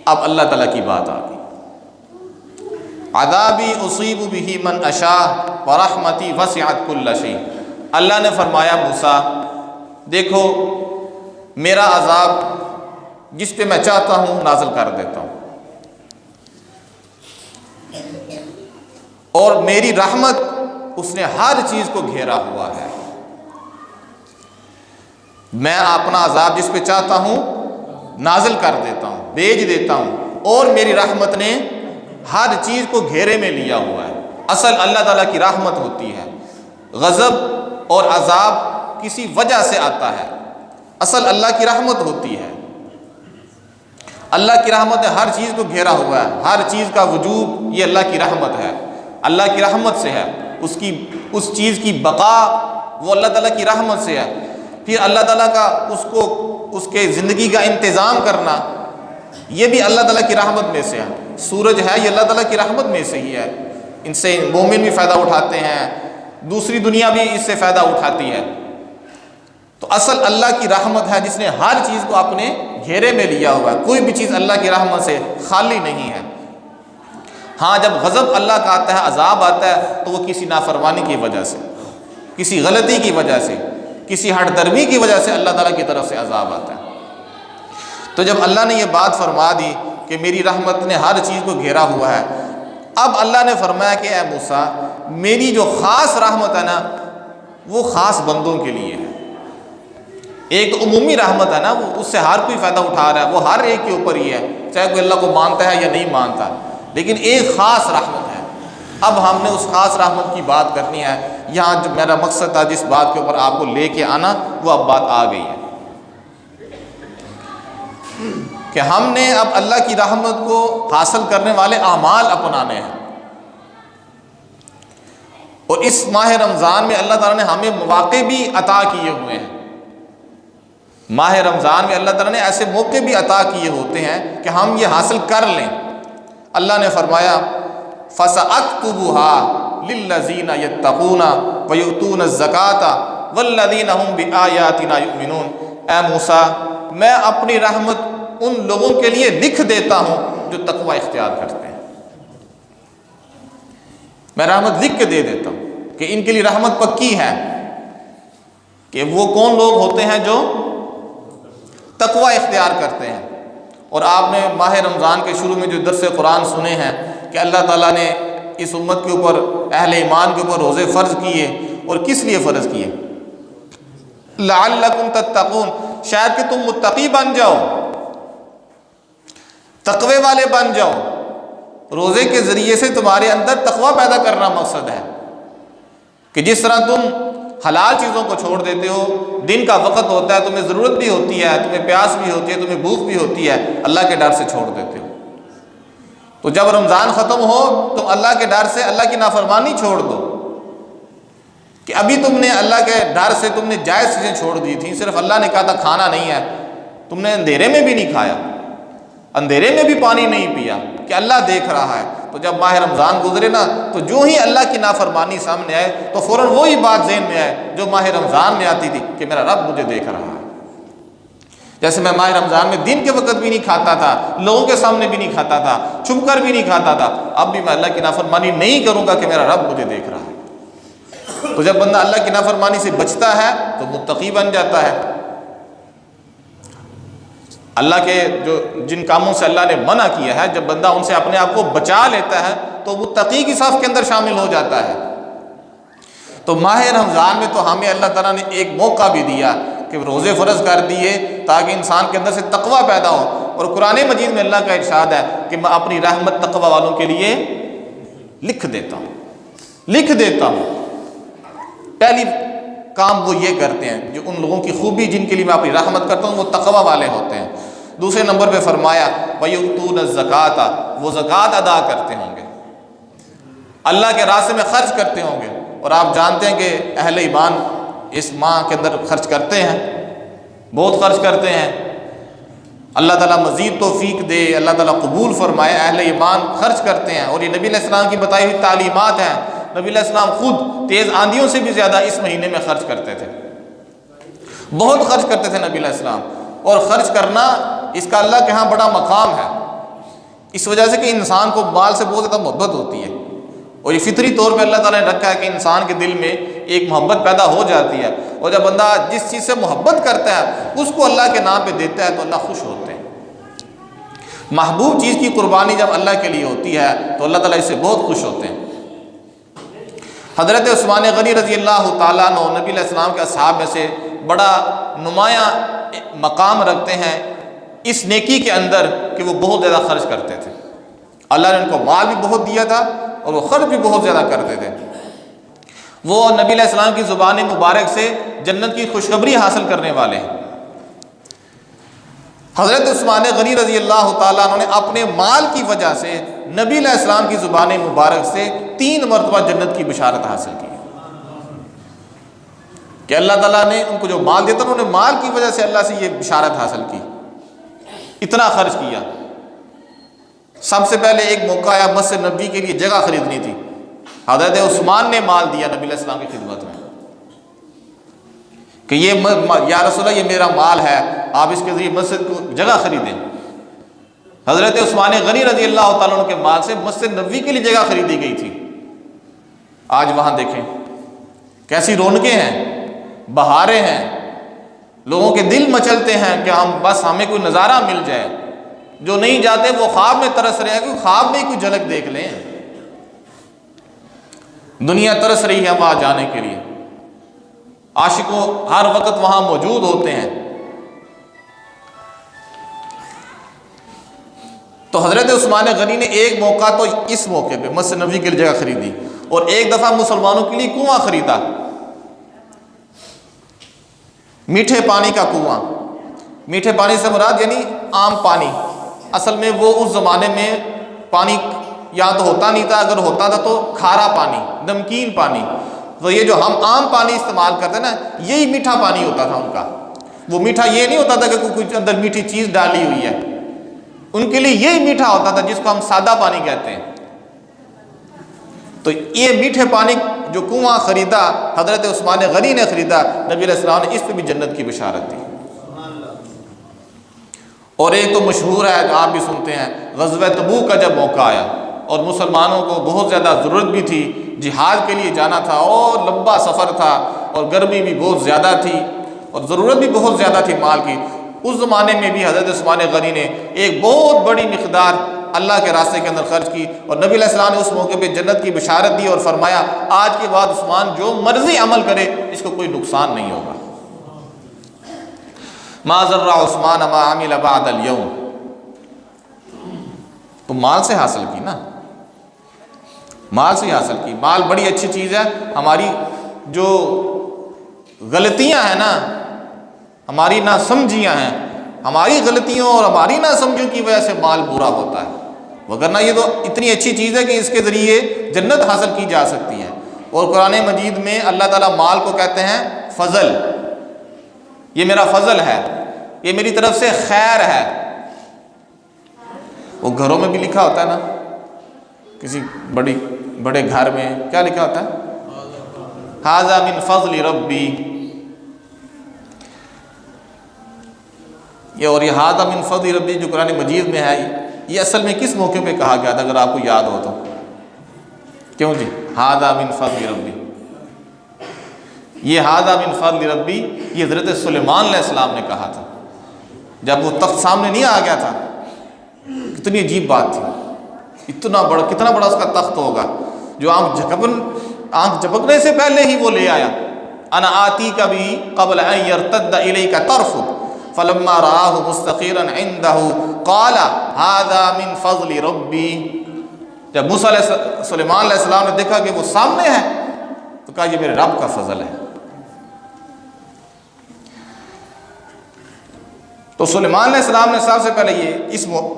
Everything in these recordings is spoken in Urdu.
اب اللہ تعالیٰ کی بات آ گئی، عذابی اصیب بہ من اشاء ورحمتی وسعت کل شیء۔ اللہ نے فرمایا موسیٰ دیکھو میرا عذاب جس پہ میں چاہتا ہوں نازل کر دیتا ہوں، اور میری رحمت اس نے ہر چیز کو گھیرا ہوا ہے۔ میں اپنا عذاب جس پہ چاہتا ہوں نازل کر دیتا ہوں، بھیج دیتا ہوں، اور میری رحمت نے ہر چیز کو گھیرے میں لیا ہوا ہے۔ اصل اللہ تعالیٰ کی رحمت ہوتی ہے، غضب اور عذاب کسی وجہ سے آتا ہے، اصل اللہ کی رحمت ہوتی ہے۔ اللہ کی رحمت نے ہر چیز کو گھیرا ہوا ہے، ہر چیز کا وجود یہ اللہ کی رحمت ہے، اللہ کی رحمت سے ہے، اس چیز کی بقا وہ اللہ تعالیٰ کی رحمت سے ہے۔ پھر اللہ تعالیٰ کا اس کے زندگی کا انتظام کرنا یہ بھی اللہ تعالیٰ کی رحمت میں سے ہے۔ سورج ہے یہ اللہ تعالیٰ کی رحمت میں سے ہی ہے، ان سے مومن بھی فائدہ اٹھاتے ہیں، دوسری دنیا بھی اس سے فائدہ اٹھاتی ہے۔ تو اصل اللہ کی رحمت ہے جس نے ہر چیز کو اپنے گھیرے میں لیا ہوا ہے، کوئی بھی چیز اللہ کی رحمت سے خالی نہیں ہے۔ ہاں جب غضب اللہ کا آتا ہے، عذاب آتا ہے، تو وہ کسی نافرمانی کی وجہ سے، کسی غلطی کی وجہ سے، کسی ہٹ درمی کی وجہ سے اللہ تعالیٰ کی طرف سے عذاب آتا ہے۔ تو جب اللہ نے یہ بات فرما دی کہ میری رحمت نے ہر چیز کو گھیرا ہوا ہے، اب اللہ نے فرمایا کہ اے موسیٰ میری جو خاص رحمت ہے نا وہ خاص بندوں کے لیے ہے۔ ایک تو عمومی رحمت ہے نا، وہ اس سے ہر کوئی فائدہ اٹھا رہا ہے، وہ ہر ایک کے اوپر ہی ہے، چاہے کوئی اللہ کو مانتا ہے یا نہیں مانتا، لیکن ایک خاص رحمت ہے۔ اب ہم نے اس خاص رحمت کی بات کرنی ہے۔ یہاں جو میرا مقصد تھا جس بات کے اوپر آپ کو لے کے آنا، وہ اب بات آ گئی ہے کہ ہم نے اب اللہ کی رحمت کو حاصل کرنے والے اعمال اپنانے ہیں۔ اور اس ماہ رمضان میں اللہ تعالیٰ نے ہمیں مواقع بھی عطا کیے ہوئے ہیں۔ ماہ رمضان میں اللہ تعالیٰ نے ایسے موقع بھی عطا کیے ہوتے ہیں کہ ہم یہ حاصل کر لیں۔ اللہ نے فرمایا فَسَأَكْتُبُهَا لِلَّذِينَ يَتَّقُونَ وَيُؤْتُونَ الزَّكَاةَ وَالَّذِينَ هُمْ بِآيَاتِنَا يُؤْمِنُونَ۔ اے موسیٰ میں اپنی رحمت ان لوگوں کے لیے لکھ دیتا ہوں جو تقوی اختیار کرتے ہیں، میں رحمت لکھ کے دے دیتا ہوں کہ ان کے لیے رحمت پکی ہے۔ کہ وہ کون لوگ ہوتے ہیں جو تقوی اختیار کرتے ہیں۔ اور آپ نے ماہ رمضان کے شروع میں جو درس قرآن سنے ہیں کہ اللہ تعالیٰ نے اس امت کے اوپر، اہل ایمان کے اوپر روزے فرض کیے، اور کس لیے فرض کیے؟ لعلکم تتقون، شاید کہ تم متقی بن جاؤ، تقوی والے بن جاؤ۔ روزے کے ذریعے سے تمہارے اندر تقوی پیدا کرنا مقصد ہے، کہ جس طرح تم حلال چیزوں کو چھوڑ دیتے ہو، دن کا وقت ہوتا ہے، تمہیں ضرورت بھی ہوتی ہے، تمہیں پیاس بھی ہوتی ہے، تمہیں بھوک بھی ہوتی ہے، اللہ کے ڈر سے چھوڑ دیتے ہو۔ تو جب رمضان ختم ہو تم اللہ کے ڈر سے اللہ کی نافرمانی چھوڑ دو، کہ ابھی تم نے اللہ کے ڈر سے تم نے جائز چیزیں چھوڑ دی تھیں، صرف اللہ نے کہا تھا کھانا نہیں ہے، تم نے اندھیرے میں بھی نہیں کھایا، اندھیرے میں بھی پانی نہیں پیا، کہ اللہ دیکھ رہا ہے۔ تو جب ماہ رمضان گزرے نا، تو جو ہی اللہ کی نافرمانی سامنے آئے تو فوراً وہی بات ذہن میں آئے جو ماہ رمضان میں آتی تھی کہ میرا رب مجھے دیکھ رہا ہے۔ جیسے میں ماہ رمضان میں دن کے وقت بھی نہیں کھاتا تھا، لوگوں کے سامنے بھی نہیں کھاتا تھا، چھپ کر بھی نہیں کھاتا تھا، اب بھی میں اللہ کی نافرمانی نہیں کروں گا کہ میرا رب مجھے دیکھ رہا ہے۔ تو جب بندہ اللہ کی نافرمانی سے بچتا ہے تو متقی بن جاتا ہے۔ اللہ کے جن کاموں سے اللہ نے منع کیا ہے، جب بندہ ان سے اپنے آپ کو بچا لیتا ہے تو متقی کی صف کے اندر شامل ہو جاتا ہے۔ تو ماہ رمضان میں تو ہمیں اللہ تعالیٰ نے ایک موقع بھی دیا کہ روزے فرض کر دیے تاکہ انسان کے اندر سے تقوی پیدا ہو۔ اور قرآن مجید میں اللہ کا ارشاد ہے کہ میں اپنی رحمت تقوی والوں کے لیے لکھ دیتا ہوں۔ پہلی کام وہ یہ کرتے ہیں، جو ان لوگوں کی خوبی جن کے لیے میں اپنی رحمت کرتا ہوں وہ تقوی والے ہوتے ہیں۔ دوسرے نمبر پہ فرمایا وَيُؤْتُونَ الزَّكَاةَ، وہ زکوٰۃ ادا کرتے ہوں گے، اللہ کے راستے میں خرچ کرتے ہوں گے۔ اور آپ جانتے ہیں کہ اہل ایمان اس ماہ کے اندر خرچ کرتے ہیں، بہت خرچ کرتے ہیں۔ اللہ تعالیٰ مزید توفیق دے، اللہ تعالیٰ قبول فرمائے، اہل ایمان خرچ کرتے ہیں۔ اور یہ نبی علیہ السلام کی بتائی ہوئی تعلیمات ہیں۔ نبی علیہ السلام خود تیز آندھیوں سے بھی زیادہ اس مہینے میں خرچ کرتے تھے، بہت خرچ کرتے تھے نبی علیہ السلام۔ اور خرچ کرنا اس کا اللہ کے ہاں بڑا مقام ہے۔ اس وجہ سے کہ انسان کو مال سے بہت زیادہ محبت ہوتی ہے، اور یہ فطری طور پہ اللہ تعالیٰ نے رکھا ہے کہ انسان کے دل میں ایک محبت پیدا ہو جاتی ہے، اور جب بندہ جس چیز سے محبت کرتا ہے اس کو اللہ کے نام پہ دیتا ہے تو اللہ خوش ہوتے ہیں۔ محبوب چیز کی قربانی جب اللہ کے لیے ہوتی ہے تو اللہ تعالیٰ اس سے بہت خوش ہوتے ہیں۔ حضرت عثمان غنی رضی اللہ تعالیٰ عنہ نبی علیہ السلام کے اصحاب میں سے بڑا نمایاں مقام رکھتے ہیں اس نیکی کے اندر کہ وہ بہت زیادہ خرچ کرتے تھے۔ اللہ نے ان کو مال بھی بہت دیا تھا اور وہ خرچ بھی بہت زیادہ کرتے تھے۔ وہ نبی علیہ السلام کی زبان مبارک سے جنت کی خوشخبری حاصل کرنے والے ہیں۔ حضرت عثمان غنی رضی اللہ تعالیٰ عنہ نے اپنے مال کی وجہ سے نبی علیہ السلام کی زبان مبارک سے 3 مرتبہ جنت کی بشارت حاصل کی کہ اللہ تعالیٰ نے ان کو جو مال دیتا انہوں نے مال کی وجہ سے اللہ سے یہ بشارت حاصل کی، اتنا خرچ کیا۔ سب سے پہلے ایک موقع آیا مسجد نبوی کے لیے جگہ خریدنی تھی، حضرت عثمان نے مال دیا نبی علیہ السلام کی خدمت میں کہ یہ یا رسول اللہ یہ میرا مال ہے، آپ اس کے ذریعے مسجد کو جگہ خریدیں۔ حضرت عثمان غنی رضی اللہ تعالیٰ عنہ کے مال سے مسجد نبوی کے لیے جگہ خریدی گئی تھی۔ آج وہاں دیکھیں کیسی رونقیں ہیں، بہاریں ہیں، لوگوں کے دل مچلتے ہیں کہ ہمیں کوئی نظارہ مل جائے۔ جو نہیں جاتے وہ خواب میں ترس رہے ہیں کہ خواب میں کوئی جھلک دیکھ لیں۔ دنیا ترس رہی ہے وہاں جانے کے لیے، عاشقوں ہر وقت وہاں موجود ہوتے ہیں۔ تو حضرت عثمان غنی نے ایک موقع تو اس موقع پہ مسجد نبوی کے لیے جگہ خریدی، اور ایک دفعہ مسلمانوں کے لیے کنواں خریدا، میٹھے پانی کا کنواں۔ میٹھے پانی سے مراد یعنی عام پانی، اصل میں وہ اس زمانے میں پانی یا تو ہوتا نہیں تھا، اگر ہوتا تھا تو کھارا پانی، نمکین پانی۔ تو یہ جو ہم عام پانی استعمال کرتے ہیں نا، یہی میٹھا پانی ہوتا تھا ان کا۔ وہ میٹھا یہ نہیں ہوتا تھا کہ کوئی اندر میٹھی چیز ڈالی ہوئی ہے، ان کے لیے یہی میٹھا ہوتا تھا جس کو ہم سادہ پانی کہتے ہیں۔ تو یہ میٹھے پانی جو کنواں خریدا حضرت عثمان غنی نے خریدا، نبی علیہ السلام نے اس پہ بھی جنت کی بشارت دی۔ اور ایک تو مشہور ہے جو آپ بھی سنتے ہیں، غزوہ تبوک کا جب موقع آیا اور مسلمانوں کو بہت زیادہ ضرورت بھی تھی، جہاد کے لیے جانا تھا اور لمبا سفر تھا اور گرمی بھی بہت زیادہ تھی اور ضرورت بھی بہت زیادہ تھی مال کی، اس زمانے میں بھی حضرت عثمان غنی نے ایک بہت بڑی مقدار اللہ کے راستے کے اندر خرچ کی، اور نبی علیہ السلام نے اس موقع پہ جنت کی بشارت دی اور فرمایا آج کے بعد عثمان جو مرضی عمل کرے اس کو کوئی نقصان نہیں ہوگا۔ ما ضر عثمان ما عمل بعد اليوم۔ تو مال سے حاصل کی نا، مال سے حاصل کی۔ مال بڑی اچھی چیز ہے۔ ہماری جو غلطیاں ہیں نا، ہماری نا سمجھیاں ہیں، ہماری غلطیوں اور ہماری نا سمجھوں کی وجہ سے مال برا ہوتا ہے، وگرنہ یہ تو اتنی اچھی چیز ہے کہ اس کے ذریعے جنت حاصل کی جا سکتی ہے۔ اور قرآن مجید میں اللہ تعالیٰ مال کو کہتے ہیں فضل، یہ میرا فضل ہے، یہ میری طرف سے خیر ہے۔ وہ گھروں میں بھی لکھا ہوتا ہے نا، کسی بڑے گھر میں کیا لکھا ہوتا ہے؟ ھذا من فضل ربی، اور یہ ھذا من فضل ربی جو قرآن مجید میں ہے، یہ اصل میں کس موقع پہ کہا گیا تھا اگر آپ کو یاد ہو تو؟ کیوں جی ھذا من فضل ربی، یہ ھذا من فضل ربی یہ حضرت سلیمان علیہ السلام نے کہا تھا جب وہ تخت سامنے نہیں آ گیا تھا۔ کتنی عجیب بات تھی، اتنا بڑا، کتنا بڑا اس کا تخت ہوگا جو آنکھ جھپکنے سے پہلے ہی وہ لے آیا۔ انا آتی کا بھی قبل ان یرتد الیک طرفک فلما رآہ مستقرا عنده قال ھذا من فضل ربی۔ جب سلیمان علیہ السلام نے دیکھا کہ وہ سامنے ہے تو کہا یہ میرے رب کا فضل ہے۔ تو سلیمان علیہ السلام نے سب سے پہلے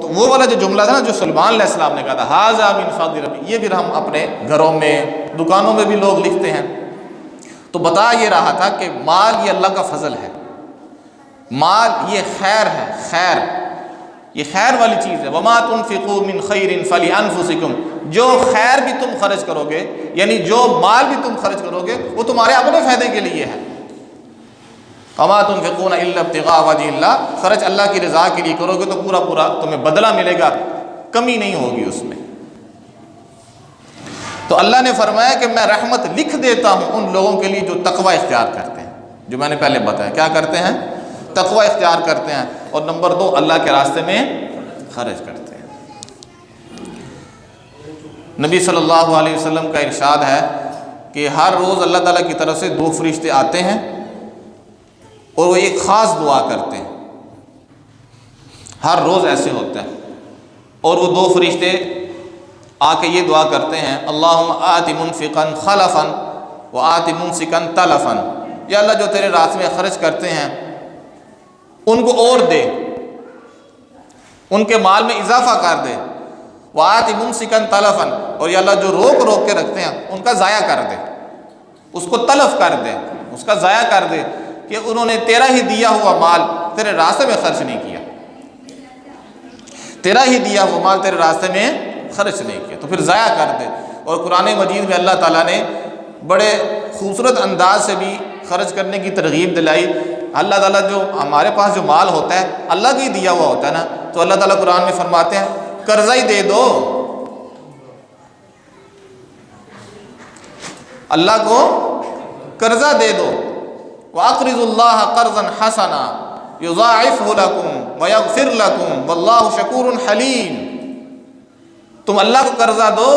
تو وہ والا جو جملہ تھا نا جو سلیمان علیہ السلام نے کہا تھا ھذا من فضل ربی، یہ پھر ہم اپنے گھروں میں دکانوں میں بھی لوگ لکھتے ہیں۔ تو بتا یہ رہا تھا کہ مال یہ اللہ کا فضل ہے، مال یہ خیر ہے، خیر یہ خیر والی چیز ہے۔ وما تنفقوا من خیر فلانفسکم، جو خیر بھی تم خرچ کرو گے یعنی جو مال بھی تم خرچ کرو گے وہ تمہارے اپنے فائدے کے لیے ہے۔ وما تنفقون الا ابتغاء وجہ اللہ، خرچ اللہ کی رضا کے لیے کرو گے تو پورا تمہیں بدلہ ملے گا۔ کمی نہیں ہوگی اس میں۔ تو اللہ نے فرمایا کہ میں رحمت لکھ دیتا ہوں ان لوگوں کے لیے جو تقوی اختیار کرتے ہیں، جو میں نے پہلے بتایا کیا کرتے ہیں، تقوی اختیار کرتے ہیں، اور نمبر 2 اللہ کے راستے میں خرچ کرتے ہیں۔ نبی صلی اللہ علیہ وسلم کا ارشاد ہے کہ ہر روز اللہ تعالیٰ کی طرف سے 2 فرشتے آتے ہیں اور وہ ایک خاص دعا کرتے ہیں، ہر روز ایسے ہوتا ہے، اور وہ 2 فرشتے آ کے یہ دعا کرتے ہیں، اللہم آت منفقا خلفا وآت ممسکا تلفا، یا اللہ جو تیرے راستے میں خرچ کرتے ہیں ان کو اور دے، ان کے مال میں اضافہ کر دے، وآت ممسکا تلفا، اور یا اللہ جو روک کے رکھتے ہیں ان کا ضائع کر دے، اس کو تلف کر دے، اس کا ضائع کر دے، کہ انہوں نے تیرا ہی دیا ہوا مال تیرے راستے میں خرچ نہیں کیا، تیرا ہی دیا ہوا مال تیرے راستے میں خرچ نہیں کیا، تو پھر ضائع کر دے۔ اور قرآن مجید میں اللہ تعالیٰ نے بڑے خوبصورت انداز سے بھی خرچ کرنے کی ترغیب دلائی۔ اللہ تعالیٰ جو ہمارے پاس جو مال ہوتا ہے اللہ کا ہی دیا ہوا ہوتا ہے نا، تو اللہ تعالیٰ قرآن میں فرماتے ہیں قرضہ ہی دے دو، اللہ کو قرضہ دے دو، وَأَقْرِضُوا اللَّهَ قَرْضًا حَسَنًا يُضَاعِفْهُ لَكُمْ وَيَغْفِرْ لَكُمْ وَاللَّهُ شَكُورٌ حَلِيمٌ۔ تم اللہ کو قرضہ دو،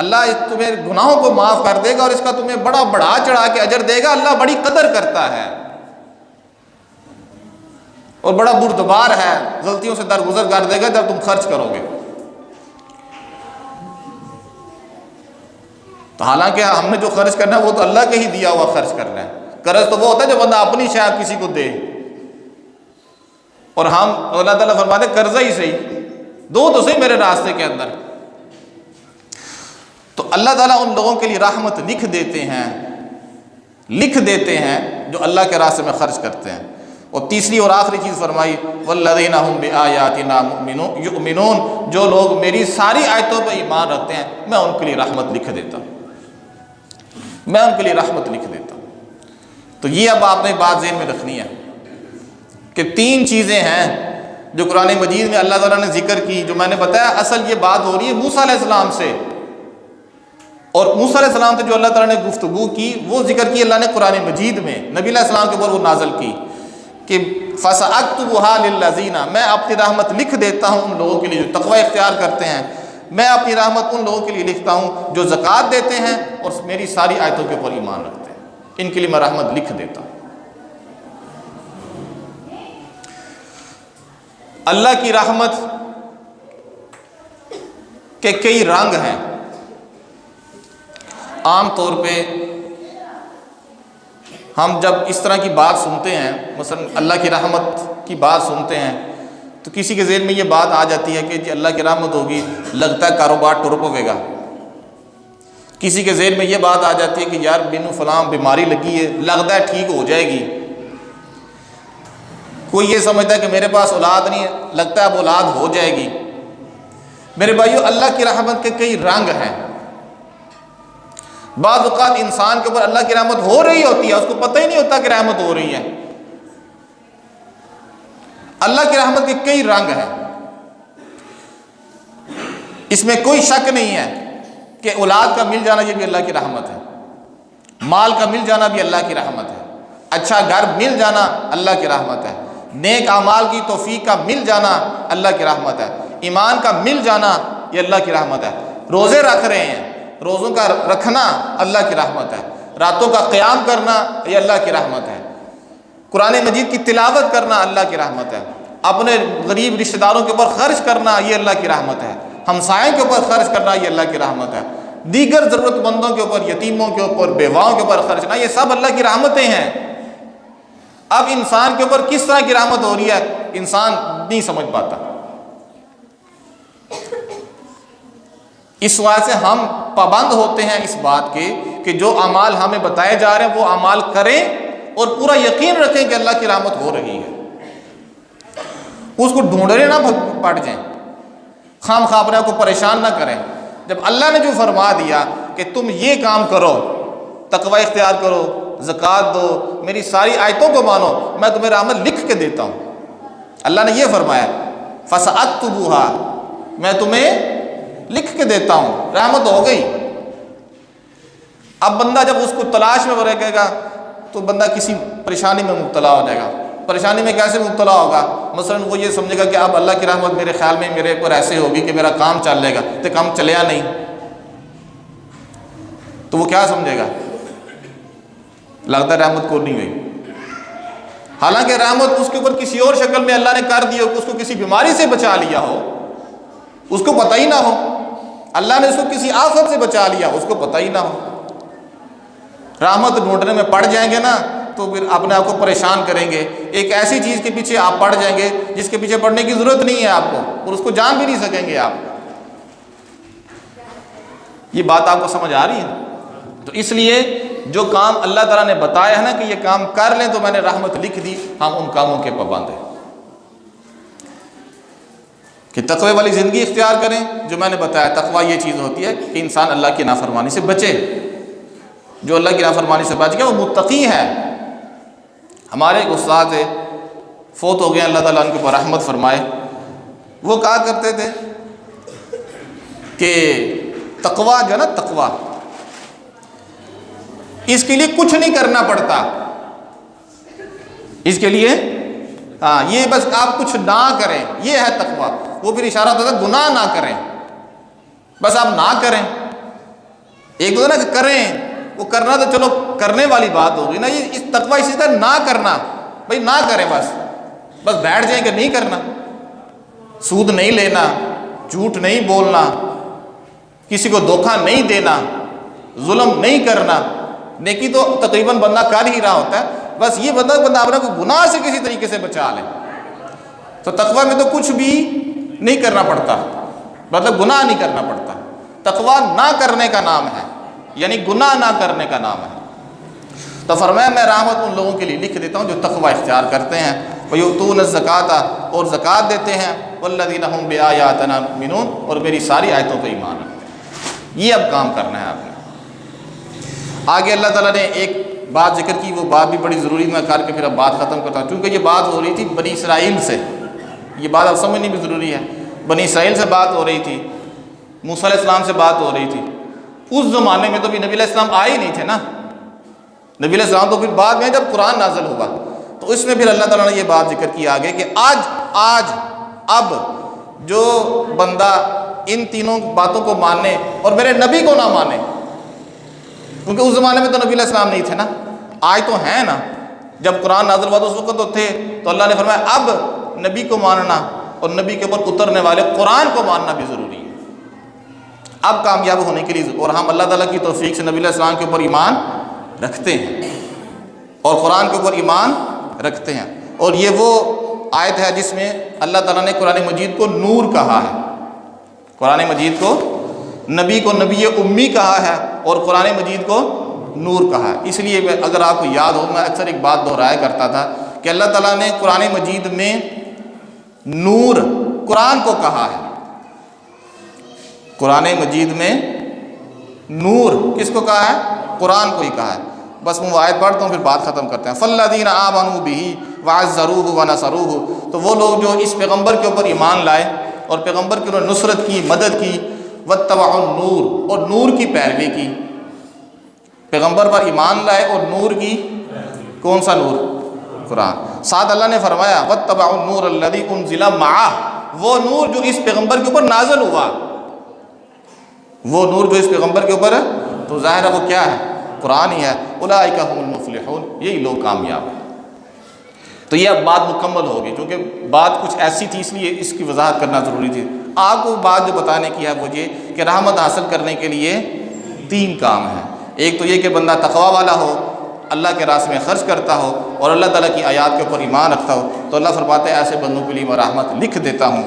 اللہ تمہیں گناہوں کو معاف کر دے گا اور اس کا تمہیں بڑا بڑھا چڑھا کے اجر دے گا۔ اللہ بڑی قدر کرتا ہے اور بڑا بردبار ہے، غلطیوں سے درگزر کر دے گا جب تم خرچ کرو گے۔ تو حالانکہ ہم نے جو خرچ کرنا ہے وہ تو اللہ کے ہی دیا ہوا خرچ کرنا ہے۔ قرض تو وہ ہوتا ہے جو بندہ اپنی شاید کسی کو دے، اور ہم اللہ تعالیٰ فرماتے قرضہ ہی صحیح دو تو صحیح میرے راستے کے اندر۔ تو اللہ تعالیٰ ان لوگوں کے لیے رحمت لکھ دیتے ہیں جو اللہ کے راستے میں خرچ کرتے ہیں۔ اور تیسری اور آخری چیز فرمائی والذین هم بآیاتنا یؤمنون، جو لوگ میری ساری آیتوں پر ایمان رکھتے ہیں میں ان کے لیے رحمت لکھ دیتا ہوں، میں ان کے لیے رحمت لکھ دیتا ہوں۔ تو یہ اب آپ نے بات ذہن میں رکھنی ہے کہ 3 چیزیں ہیں جو قرآن مجید میں اللہ تعالیٰ نے ذکر کی، جو میں نے بتایا اصل یہ بات ہو رہی ہے موسیٰ علیہ السلام سے، اور موسیٰ علیہ السلام سے جو اللہ تعالیٰ نے گفتگو کی وہ ذکر کی اللہ نے قرآن مجید میں نبی علیہ السلام کے اوپر وہ نازل کی کہ فَسَأَكْتُبُهَا لِلَّذِينَ، میں اپنی رحمت لکھ دیتا ہوں ان لوگوں کے لیے جو تقوی اختیار کرتے ہیں، میں اپنی رحمت ان لوگوں کے لیے لکھتا ہوں جو زکوٰۃ دیتے ہیں اور میری ساری آیتوں کے اوپر ایمان رکھتے ہیں، ان کے لیے میں رحمت لکھ دیتا ہوں۔ اللہ کی رحمت کے کئی رنگ ہیں۔ عام طور پہ ہم جب اس طرح کی بات سنتے ہیں، مثلا اللہ کی رحمت کی بات سنتے ہیں، تو کسی کے ذہن میں یہ بات آ جاتی ہے کہ جی اللہ کی رحمت ہوگی لگتا ہے کاروبار ٹر پوے گا۔ کسی کے ذہن میں یہ بات آ جاتی ہے کہ یار بینو فلاں بیماری لگی ہے لگتا ہے ٹھیک ہو جائے گی۔ کوئی یہ سمجھتا ہے کہ میرے پاس اولاد نہیں ہے لگتا ہے اب اولاد ہو جائے گی۔ میرے بھائیو اللہ کی رحمت کے کئی رنگ ہیں۔ بعض اوقات انسان کے اوپر اللہ کی رحمت ہو رہی ہوتی ہے، اس کو پتہ ہی نہیں ہوتا کہ رحمت ہو رہی ہے۔ اللہ کی رحمت کے کئی رنگ ہیں، اس میں کوئی شک نہیں ہے کہ اولاد کا مل جانا یہ بھی اللہ کی رحمت ہے، مال کا مل جانا بھی اللہ کی رحمت ہے، اچھا گھر مل جانا اللہ کی رحمت ہے، نیک اعمال کی توفیق کا مل جانا اللہ کی رحمت ہے، ایمان کا مل جانا یہ اللہ کی رحمت ہے۔ روزے رکھ رہے ہیں، روزوں کا رکھنا اللہ کی رحمت ہے، راتوں کا قیام کرنا یہ اللہ کی رحمت ہے، قرآن مجید کی تلاوت کرنا اللہ کی رحمت ہے، اپنے غریب رشتہ داروں کے اوپر خرچ کرنا یہ اللہ کی رحمت ہے، ہمسائوں کے اوپر خرچ کرنا یہ اللہ کی رحمت ہے، دیگر ضرورت مندوں کے اوپر، یتیموں کے اوپر، بیواؤں کے اوپر خرچ کرنا یہ سب اللہ کی رحمتیں ہیں۔ اب انسان کے اوپر کس طرح کی رحمت ہو رہی ہے انسان نہیں سمجھ پاتا۔ اس وجہ سے ہم پابند ہوتے ہیں اس بات کے کہ جو اعمال ہمیں بتائے جا رہے ہیں وہ اعمال کریں اور پورا یقین رکھیں کہ اللہ کی رحمت ہو رہی ہے، اس کو ڈھونڈنے نہ پڑ جائیں، خام خواہ اپنے آپ کو پریشان نہ کریں۔ جب اللہ نے جو فرما دیا کہ تم یہ کام کرو، تقوی اختیار کرو، زکوٰۃ دو، میری ساری آیتوں کو مانو، میں تمہیں رحمت لکھ کے دیتا ہوں۔ اللہ نے یہ فرمایا فَسَأَكْتُبُهَا، میں تمہیں لکھ کے دیتا ہوں، رحمت ہو گئی۔ اب بندہ جب اس کو تلاش میں رہے گا تو بندہ کسی پریشانی میں مبتلا ہو جائے گا۔ پریشانی میں کیسے مبتلا ہوگا؟ مثلاً وہ یہ سمجھے گا کہ اب اللہ کی رحمت میرے خیال میں میرے اوپر ایسے ہوگی کہ میرا کام چل جائے گا، تو کام چلیا نہیں تو وہ کیا سمجھے گا؟ لگتا ہے رحمت کو نہیں ہوئی، حالانکہ رحمت اس کے اوپر کسی اور شکل میں اللہ نے کر دی ہو، اس کو کسی بیماری سے بچا لیا ہو، اس کو پتہ ہی نہ ہو، اللہ نے اس کو کسی آفت سے بچا لیا، اس کو پتہ ہی نہ ہو۔ رحمت ڈھونڈنے میں پڑ جائیں گے نا تو پھر اپنے آپ کو پریشان کریں گے، ایک ایسی چیز کے پیچھے آپ پڑ جائیں گے جس کے پیچھے پڑنے کی ضرورت نہیں ہے آپ کو، اور اس کو جان بھی نہیں سکیں گے آپ۔ یہ بات آپ کو سمجھ آ رہی ہے؟ تو اس لیے جو کام اللہ تعالیٰ نے بتایا ہے نا کہ یہ کام کر لیں تو میں نے رحمت لکھ دی، ہم ان کاموں کے پابند ہیں کہ تقوی والی زندگی اختیار کریں۔ جو میں نے بتایا تقوی یہ چیز ہوتی ہے کہ انسان اللہ کی نافرمانی سے بچے، جو اللہ کی نافرمانی سے بچ گیا وہ متقی ہے۔ ہمارے ایک استاد ہے، فوت ہو گئے، اللہ تعالیٰ ان کے اوپر رحمت فرمائے، وہ کہا کرتے تھے کہ تقوی جو ہے نا، تقوی اس کے لیے کچھ نہیں کرنا پڑتا، اس کے لیے یہ بس آپ کچھ نہ کریں، یہ ہے تقوی۔ وہ پھر اشارہ ہوتا تھا گناہ نہ کریں، بس آپ نہ کریں۔ ایک تو نا کہ کریں، وہ کرنا تو چلو کرنے والی بات ہوگی نا، یہ اس تقوی اسی طرح نہ کرنا، بھائی نہ کریں، بس بیٹھ جائیں کہ نہیں کرنا، سود نہیں لینا، جھوٹ نہیں بولنا، کسی کو دھوکہ نہیں دینا، ظلم نہیں کرنا۔ نیکی تو تقریباً بندہ کر ہی رہا ہوتا ہے، بس یہ بندہ اپنے کو گناہ سے کسی طریقے سے بچا لے۔ تو تقوی میں تو کچھ بھی نہیں کرنا پڑتا، مطلب گناہ نہیں کرنا پڑتا، تقوی نہ کرنے کا نام ہے، یعنی گناہ نہ کرنے کا نام ہے۔ تو فرمایا میں رحمت ان لوگوں کے لیے لکھ دیتا ہوں جو تقوی اختیار کرتے ہیں، وَيُؤْتُونَ الزَّكَاةَ اور زکوٰۃ دیتے ہیں، وَالَّذِينَ هُمْ بِآيَاتِنَا يُؤْمِنُونَ اور میری ساری آیتوں پہ ایمان رکھتے ہیں۔ یہ اب کام کرنا ہے آپ نے۔ آگے اللہ تعالیٰ نے ایک بات ذکر کی، وہ بات بھی بڑی ضروری میں کر کے پھر اب بات ختم کرتا ہوں، کیونکہ یہ بات ہو رہی تھی بنی اسرائیل سے، یہ بات اب سمجھنی بھی ضروری ہے۔ بنی اسرائیل سے بات ہو رہی تھی، موسیٰ علیہ السلام سے بات ہو رہی تھی۔ اس زمانے میں تو بھی نبی علیہ السلام آئے ہی نہیں تھے نا، نبی علیہ السلام تو پھر بعد میں جب قرآن نازل ہوا تو اس میں پھر اللہ تعالیٰ نے یہ بات ذکر کی آگے کہ اب جو بندہ ان تینوں باتوں کو مانے اور میرے نبی کو نہ مانے، کیونکہ اس زمانے میں تو نبی علیہ السلام نہیں تھے نا، آج تو ہیں نا، جب قرآن نازل ہوا تو اس وقت تو تھے، تو اللہ نے فرمایا اب نبی کو ماننا اور نبی کے اوپر اترنے والے قرآن کو ماننا بھی ضروری ہے۔ اب کامیاب ہونے کے لیے، اور ہم اللہ تعالیٰ کی توفیق سے نبی علیہ السلام کے اوپر ایمان رکھتے ہیں اور قرآن کے اوپر ایمان رکھتے ہیں، اور یہ وہ آیت ہے جس میں اللہ تعالیٰ نے قرآن مجید کو نور کہا ہے، قرآن مجید کو نبی کو نبی امی کہا ہے اور قرآن مجید کو نور کہا ہے۔ اس لیے اگر آپ کو یاد ہو، میں اکثر ایک بات دہرایا کرتا تھا کہ اللہ تعالیٰ نے قرآن مجید میں نور قرآن کو کہا ہے، قرآن مجید میں نور کس کو کہا ہے؟ قرآن کو ہی کہا ہے۔ بس میں وہ آیت پڑھتا ہوں پھر بات ختم کرتے ہیں۔ فَالَّذِينَ آمَنُوا بِهِ وَعَزَّرُوهُ وَنَصَرُوهُ، تو وہ لوگ جو اس پیغمبر کے اوپر ایمان لائے اور پیغمبر کی انہوں نے نصرت کی، مدد کی، وَاتَّبَعُوا النُّورَ اور نور کی پیروی کی، پیغمبر پر ایمان لائے اور نور کی، کون سا نور؟ قرآن۔ ساتھ اللہ نے فرمایا وَاتَّبَعُوا النُّورَ الَّذِي أُنزِلَ مَعَهُ، وہ نور جو اس پیغمبر کے اوپر نازل ہوا، وہ نور جو اس پیغمبر کے اوپر ہے، تو ظاہر ہے وہ کیا ہے؟ قرآن ہی ہے۔ اولئک هم المفلحون، یہی لوگ کامیاب ہیں۔ تو یہ اب بات مکمل ہوگی، کیونکہ بات کچھ ایسی تھی اس لیے اس کی وضاحت کرنا ضروری تھی۔ آپ کو بات جو بتانے کی ہے وہ یہ کہ رحمت حاصل کرنے کے لیے 3 کام ہیں۔ ایک تو یہ کہ بندہ تقوی والا ہو، اللہ کے راستے میں خرچ کرتا ہو اور اللہ تعالیٰ کی آیات کے اوپر ایمان رکھتا ہو، تو اللہ فرماتے ہیں ایسے بندوں کے لیے میں رحمت لکھ دیتا ہوں۔